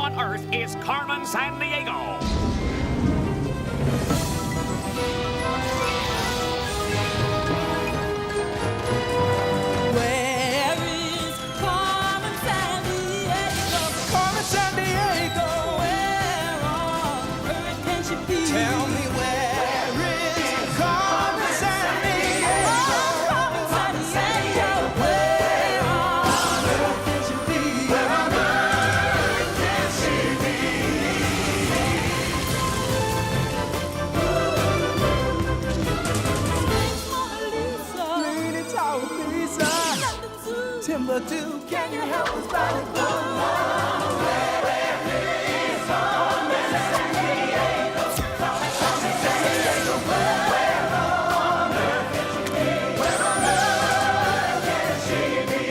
on Earth is Carmen Sandiego. Where is Carmen Sandiego? Carmen Sandiego. Where on earth can she be? Tell me where is Carmen Sandiego? Carmen Sandiego. Where on earth can she be? Where on earth can she be? Leaning tower pizza. Timbuktu, can you help us find a good love? Where is Carmen Sandiego? Carmen Sandiego. Where on earth can she be? Where on earth can she be?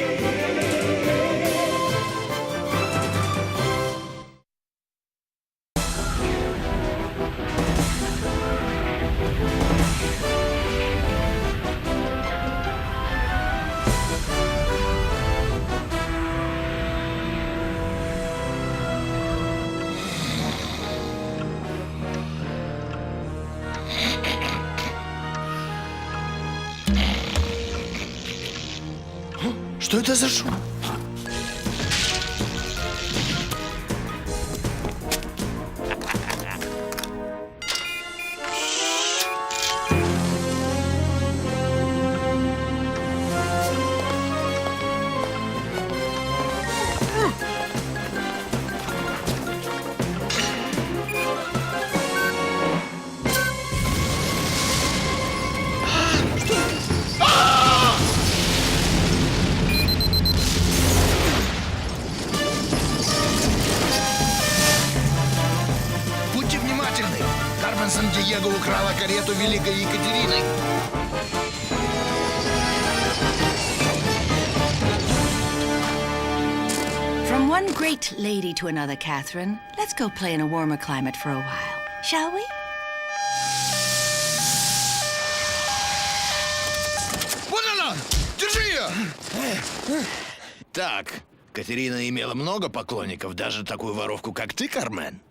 Что это за шум? Будьте внимательны! Кармен Сандиего украла карету Великой Екатерины. From one great lady to another, Catherine. Let's go play in a warmer climate for a while, shall we? Вот она! Держи ее! Так, Катерина имела много поклонников, даже такую воровку, как ты, Кармен.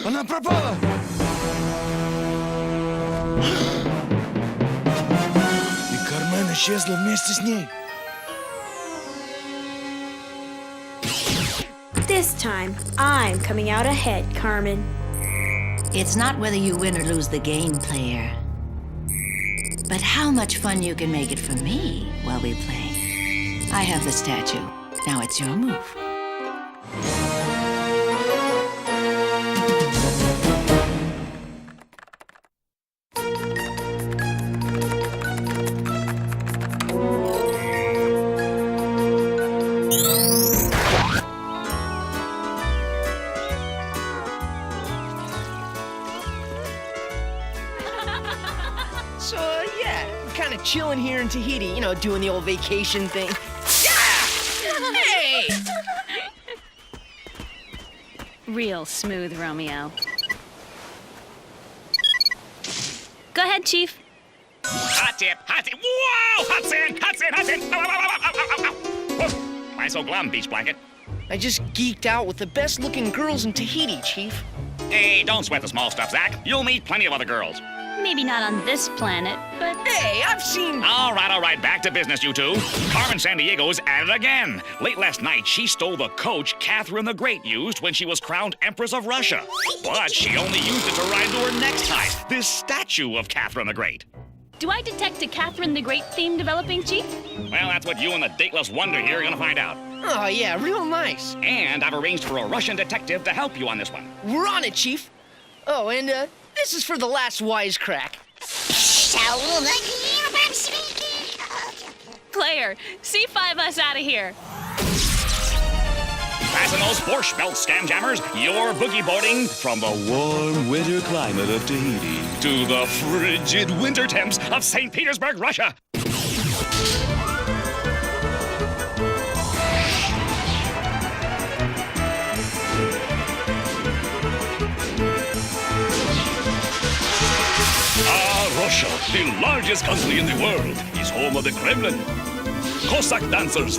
Она пропала! И Кармен исчезла вместе с ней. This time, I'm coming out ahead, Carmen. It's not whether you win or lose the game, player, but how much fun you can make it for me while we play. I have the statue. Now it's your move. So, yeah, kind of chilling here in Tahiti, you know, doing the old vacation thing. Yeah! Hey! Real smooth, Romeo. Go ahead, Chief. Hot tip, hot tip. Whoa! Hot sand, hot sand, hot sand. Ow, ow, ow, ow, ow, ow, ow. Whoa. Why so glum, beach blanket? I just geeked out with the best-looking girls in Tahiti, Chief. Hey, don't sweat the small stuff, Zach. You'll meet plenty of other girls. Maybe not on this planet, but Hey, I've seen... All right, back to business, you two. Carmen Sandiego's at it again. Late last night, she stole the coach Catherine the Great used when she was crowned Empress of Russia. But she only used it to ride to her necktie, this statue of Catherine the Great. do I detect a Catherine the Great theme developing, Chief? Well, that's what you and the dateless wonder here are gonna find out. Oh, yeah, real nice. And I've arranged for a Russian detective to help you on this one. We're on it, Chief. Oh, and, this is for the last wisecrack. Player, C5 us out of here. Fasten those Borscht belt, scam jammers. You're boogie boarding from the warm winter climate of Tahiti to the frigid winter temps of St. Petersburg, Russia. Russia, the largest country in the world, is home of the Kremlin, Cossack dancers,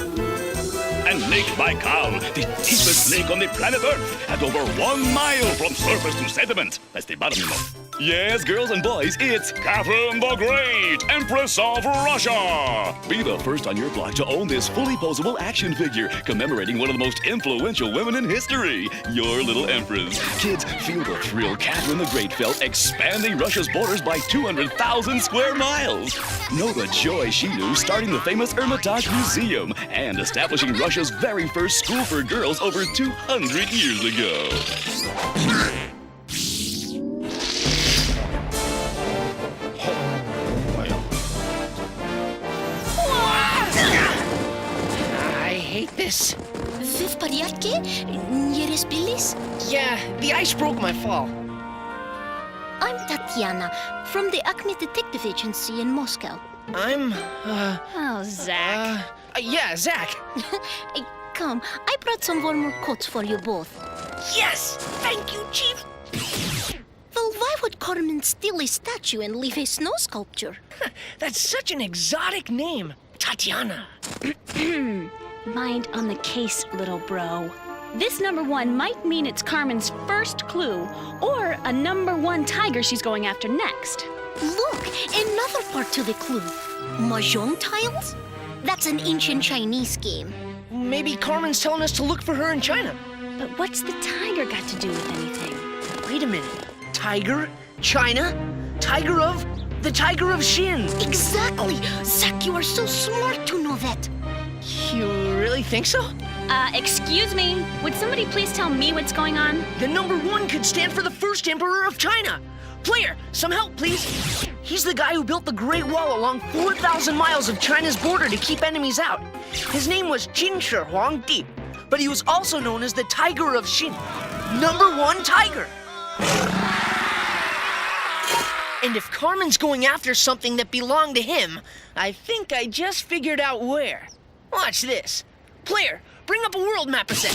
and Lake Baikal, the deepest lake on the planet Earth, at over 1 mile from surface to sediment. That's the bottom, you know. Yes, girls and boys, it's Catherine the Great, Empress of Russia. Be the first on your block to own this fully posable action figure commemorating one of the most influential women in history, your little empress. Kids, feel the thrill Catherine the Great felt expanding Russia's borders by 200,000 square miles. Know the joy she knew starting the famous Hermitage Museum and establishing Russia's very first school for girls over 200 years ago. I hate this. Вы в порядке? Не разбились? Yeah, the ice broke my fall. I'm Tatiana from the Acme Detective Agency in Moscow. I'm, Oh, Zach. yeah, Zach. Hey, come, I brought some warmer coats for you both. Yes! Thank you, Chief. Well, why would Carmen steal a statue and leave a snow sculpture? That's such an exotic name. Tatiana. Mind on the case, little bro. This #1 might mean it's Carmen's first clue, or a #1 tiger she's going after next. Look, another part to the clue. Mahjong tiles? That's an ancient Chinese game. Maybe Carmen's telling us to look for her in China. But what's the tiger got to do with anything? Wait a minute. Tiger? China? The Tiger of Shin. Exactly! Zach, you are so smart to know that. You really think so? Excuse me. Would somebody please tell me what's going on? The #1 could stand for the first emperor of China. Player, some help, please. He's the guy who built the Great Wall along 4,000 miles of China's border to keep enemies out. His name was Qin Shi Huangdi, but he was also known as the Tiger of Shin. #1 tiger. And if Carmen's going after something that belonged to him, I think I just figured out where. Watch this. Player, bring up a world map a sec.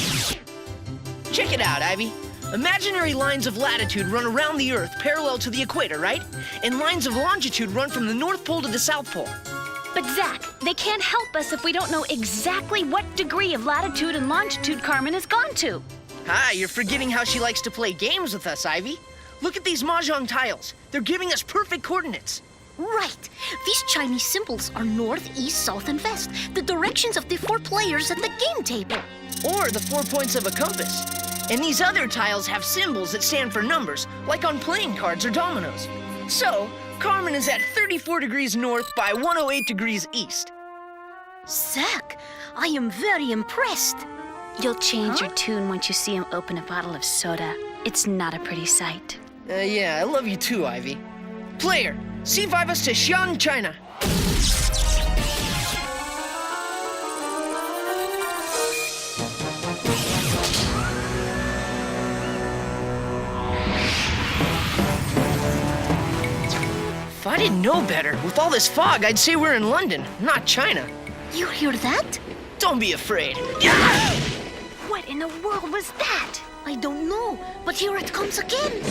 Check it out, Ivy. Imaginary lines of latitude run around the Earth parallel to the equator, right? And lines of longitude run from the North Pole to the South Pole. But Zach, they can't help us if we don't know exactly what degree of latitude and longitude Carmen has gone to. Ah, you're forgetting how she likes to play games with us, Ivy. Look at these Mahjong tiles. They're giving us perfect coordinates. Right. These Chinese symbols are north, east, south, and west, the directions of the 4 players at the game table. Or the 4 points of a compass. And these other tiles have symbols that stand for numbers, like on playing cards or dominoes. So, Carmen is at 34 degrees north by 108 degrees east. Zach, I am very impressed. You'll change your tune once you see him open a bottle of soda. It's not a pretty sight. Yeah, I love you too, Ivy. Player, C5 us to Xi'an, China. If I didn't know better, with all this fog, I'd say we're in London, not China. You hear that? Don't be afraid. What in the world was that? I don't know, but here it comes again.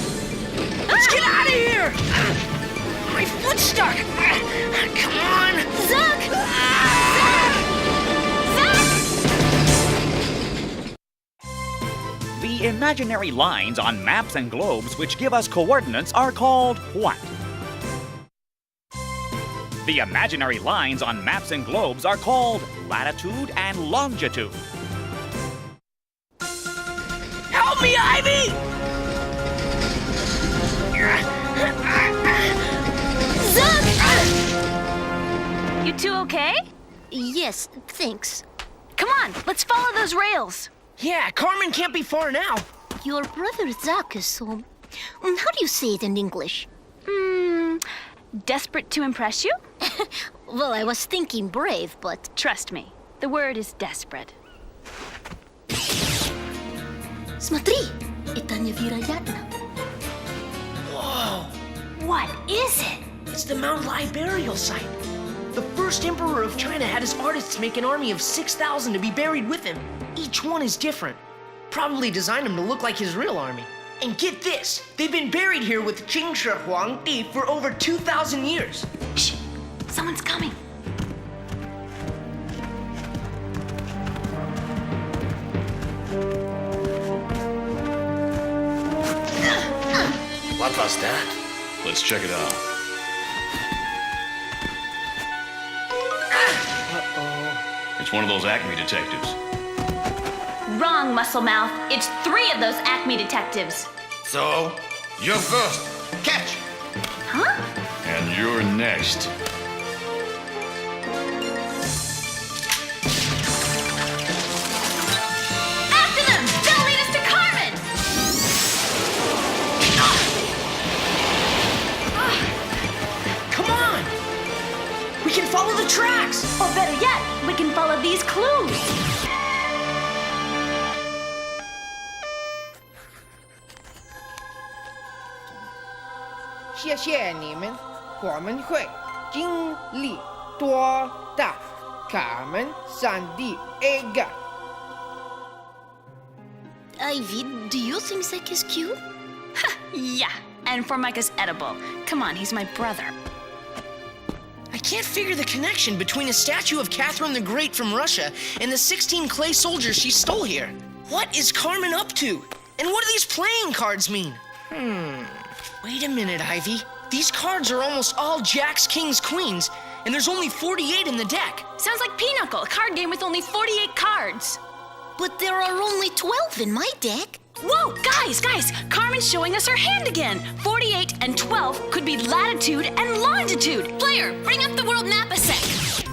Let's get out of here! My foot's stuck! Come on! Zach! The imaginary lines on maps and globes which give us coordinates are called what? The imaginary lines on maps and globes are called latitude and longitude. Help me, Ivy! Zach! You two okay? Yes, thanks. Come on, let's follow those rails. Yeah, Carmen can't be far now. Your brother Zach is so... How do you say it in English? Desperate to impress you? Well, I was thinking brave, but... Trust me, the word is desperate. Смотри, это невероятно. Whoa! What is it? It's the Mount Lai burial site. The first emperor of China had his artists make an army of 6,000 to be buried with him. Each one is different. Probably designed him to look like his real army. And get this, they've been buried here with Qin Shi Huangdi for over 2,000 years. Shh, someone's coming. What's that? Let's check it out. It's one of those Acme detectives. Wrong, Muscle Mouth. It's 3 of those Acme detectives. So, you're first. Catch! Huh? And you're next. After them! They'll lead us to Carmen! Come on! We can follow the tracks! Or better yet, we can follow these clues. Carmen Sandiego. Ivy, do you think Zack is cute? Yeah, and Formica's edible. Come on, he's my brother. I can't figure the connection between a statue of Catherine the Great from Russia and the 16 clay soldiers she stole here. What is Carmen up to? And what do these playing cards mean? Wait a minute, Ivy. These cards are almost all jacks, kings, queens, and there's only 48 in the deck. Sounds like Pinochle, a card game with only 48 cards. But there are only 12 in my deck. Whoa, guys! Carmen's showing us her hand again. 48 and 12 could be latitude and longitude. Player, bring up the world map a sec.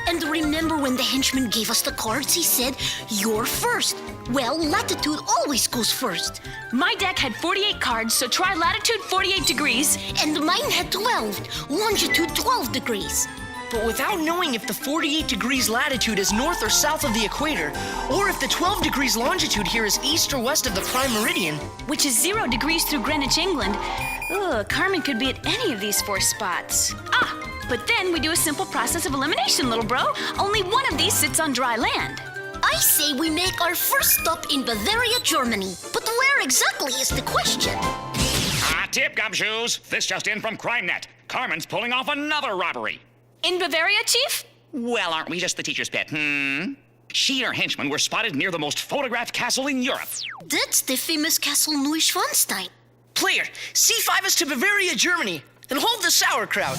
And remember when the henchman gave us the cards, he said, "You're first." Well, latitude always goes first. My deck had 48 cards, so try latitude 48 degrees. And mine had 12, longitude 12 degrees. But without knowing if the 48 degrees latitude is north or south of the equator, or if the 12 degrees longitude here is east or west of the prime meridian, Which is 0 degrees through Greenwich, England. Ugh, Carmen could be at any of these 4 spots. But then we do a simple process of elimination, little bro. Only one of these sits on dry land. I say we make our first stop in Bavaria, Germany. But where exactly is the question? Tip, Gumshoes. This just in from CrimeNet. Carmen's pulling off another robbery. In Bavaria, Chief? Well, aren't we just the teacher's pet, She and her henchmen were spotted near the most photographed castle in Europe. That's the famous Castle Neuschwanstein. player, C5 is to Bavaria, Germany, and hold the sauerkraut.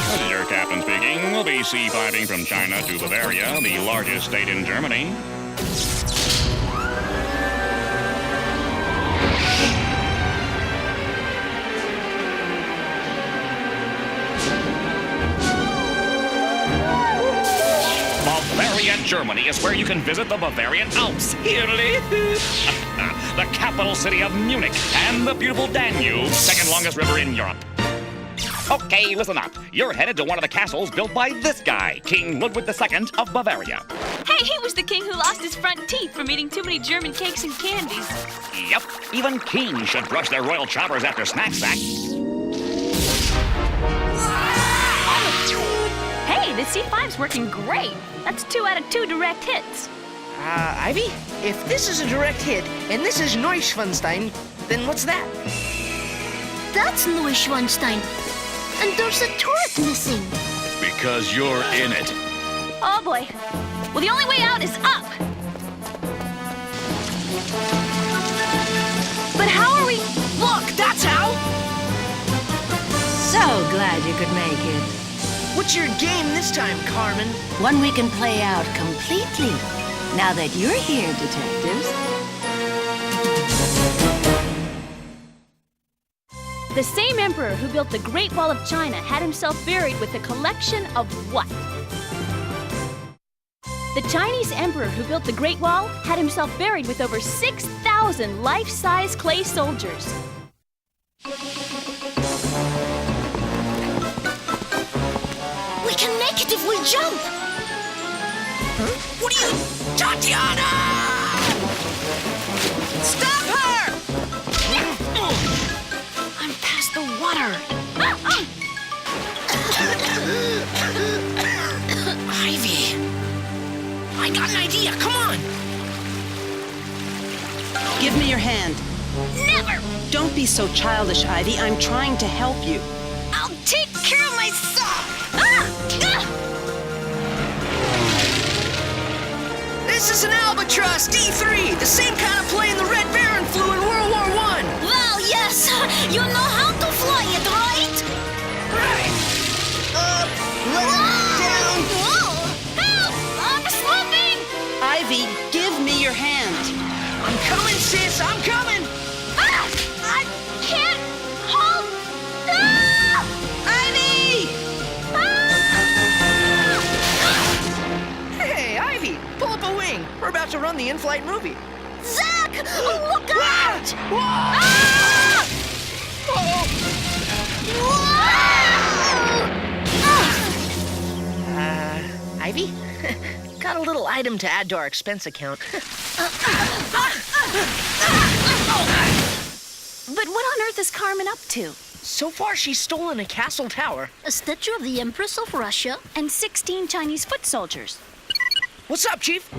This is your captain speaking. We'll be C5ing from China to Bavaria, the largest state in Germany. Bavaria, Germany is where you can visit the Bavarian Alps. The capital city of Munich and the beautiful Danube, second longest river in Europe. Okay, listen up. You're headed to one of the castles built by this guy, King Ludwig II of Bavaria. Hey, he was the king who lost his front teeth from eating too many German cakes and candies. Yep, even kings should brush their royal choppers after snack sack. Hey, the C5's working great. That's 2 out of 2 direct hits. Ivy, if this is a direct hit and this is Neuschwanstein, then what's that? That's Neuschwanstein. And there's a turret missing. Because you're in it. Oh boy. Well, the only way out is up. But how are we? Look, that's how! So glad you could make it. What's your game this time, Carmen? One we can play out completely. Now that you're here, detectives. The same emperor who built the Great Wall of China had himself buried with a collection of what? The Chinese emperor who built the Great Wall had himself buried with over 6,000 life-size clay soldiers. We can make it if we jump. What are you... Tatiana! Stop her! I'm past the water. Ivy, I got an idea. Come on. Give me your hand. Never! Don't be so childish, Ivy. I'm trying to help you. I'll take care of myself! This This is an Albatross D3, the same kind of plane the Red Baron flew in World War I. Well, yes. You know how to fly it, right? Right. Let it down. Whoa! Help! I'm slipping! Ivy, give me your hand. I'm coming, sis, I'm coming. Ah! I can't hold. Ah! Ivy! Hey, Ivy, pull up a wing. We're about to run the in-flight movie. Zach! Look out! Whoa! Ah! Ivy? Got a little item to add to our expense account. But what on earth is Carmen up to? So far, she's stolen a castle tower. A statue of the Empress of Russia. And 16 Chinese foot soldiers. What's up, Chief?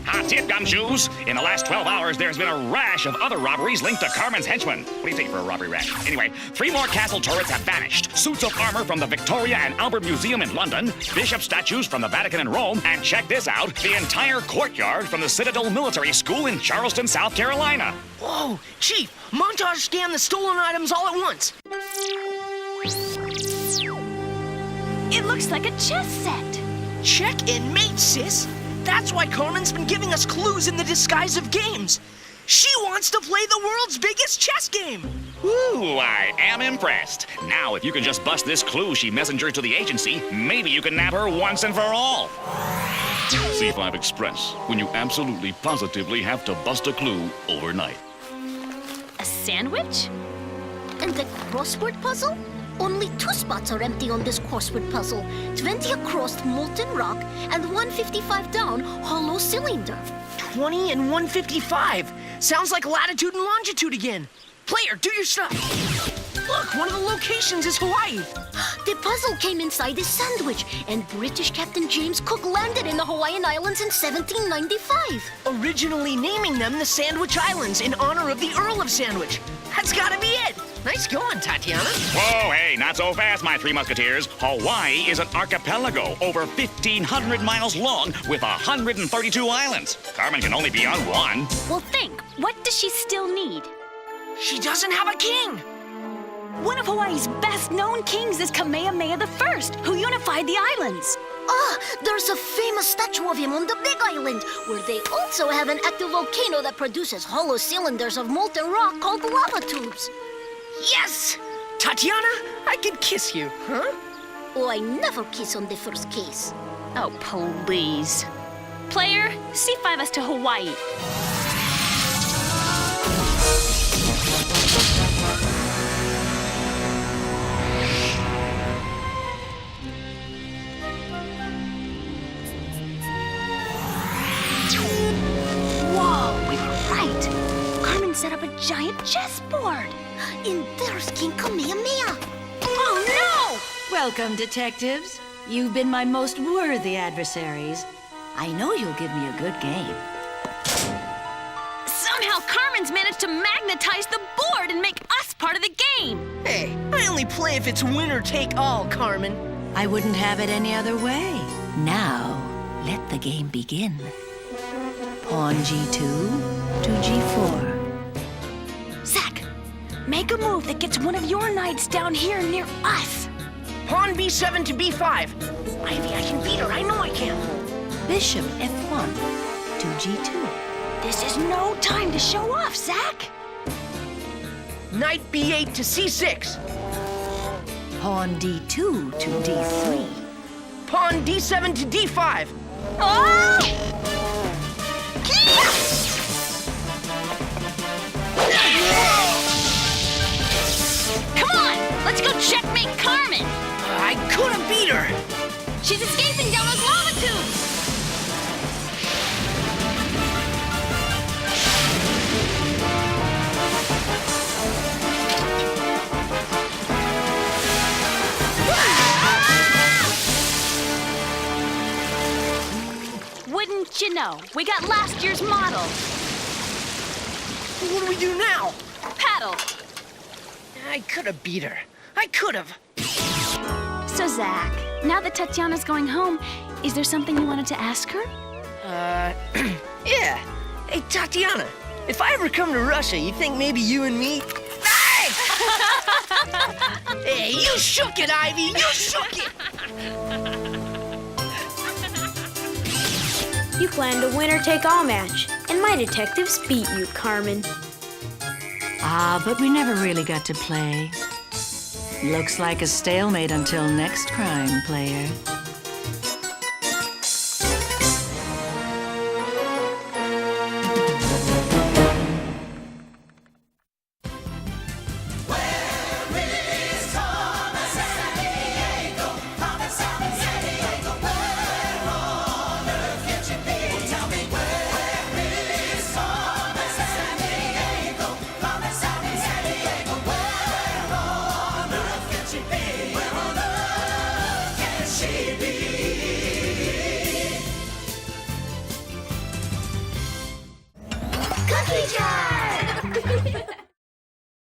Hot tip, gumshoes. In the last 12 hours, there's been a rash of other robberies linked to Carmen's henchmen. What do you think for a robbery rash? Anyway, 3 more castle turrets have vanished. Suits of armor from the Victoria and Albert Museum in London, bishop statues from the Vatican in Rome, and check this out, the entire courtyard from the Citadel Military School in Charleston, South Carolina. Whoa, Chief, montage scan the stolen items all at once. It looks like a chess set. Check and mate, sis. That's why Carmen's been giving us clues in the disguise of games. She wants to play the world's biggest chess game. Ooh, I am impressed. Now, if you can just bust this clue she messengered to the agency, maybe you can nab her once and for all. C5 Express, when you absolutely positively have to bust a clue overnight. A sandwich? And the crossword puzzle? Only 2 spots are empty on this crossword puzzle. 20 across molten rock and 155 down hollow cylinder. 20 and 155. Sounds like latitude and longitude again. Player, do your stuff. Look, one of the locations is Hawaii. The puzzle came inside a sandwich, and British Captain James Cook landed in the Hawaiian Islands in 1795. Originally naming them the Sandwich Islands in honor of the Earl of Sandwich. That's gotta be it. Nice going, Tatiana. Whoa, hey, not so fast, my 3 musketeers. Hawaii is an archipelago over 1,500 miles long with 132 islands. Carmen can only be on one. Well, think. What does she still need? She doesn't have a king. One of Hawaii's best-known kings is Kamehameha I, who unified the islands. Ah, there's a famous statue of him on the Big Island, where they also have an active volcano that produces hollow cylinders of molten rock called lava tubes. Yes! Tatiana, I can kiss you, huh? Oh, I never kiss on the first case. Oh, please. Player, C5 us to Hawaii. Whoa, we were right. Carmen set up a giant chessboard. And there's King Kamehameha. Oh, no! Welcome, detectives. You've been my most worthy adversaries. I know you'll give me a good game. Somehow Carmen's managed to magnetize the board and make us part of the game. Hey, I only play if it's winner take all, Carmen. I wouldn't have it any other way. Now, let the game begin. Pawn G2 to G4. Zach, make a move that gets one of your knights down here near us. Pawn B7 to B5. Ivy, I can beat her. I know I can. Bishop F1 to G2. This is no time to show off, Zach. Knight B8 to C6. Pawn D2 to D3. Pawn D7 to D5. Oh! Come on, let's go checkmate Carmen. I could have beat her. She's escaping down those lava tubes. Wouldn't you know, we got last year's model. What do we do now? Paddle. I could have beat her. I could have. So, Zach, now that Tatiana's going home, is there something you wanted to ask her? Yeah. Hey, Tatiana, if I ever come to Russia, you think maybe you and me... Hey! Hey, you shook it, Ivy! You shook it! You planned a winner-take-all match, and my detectives beat you, Carmen. Ah, but we never really got to play. Looks like a stalemate until next crime, player. Cookie jar!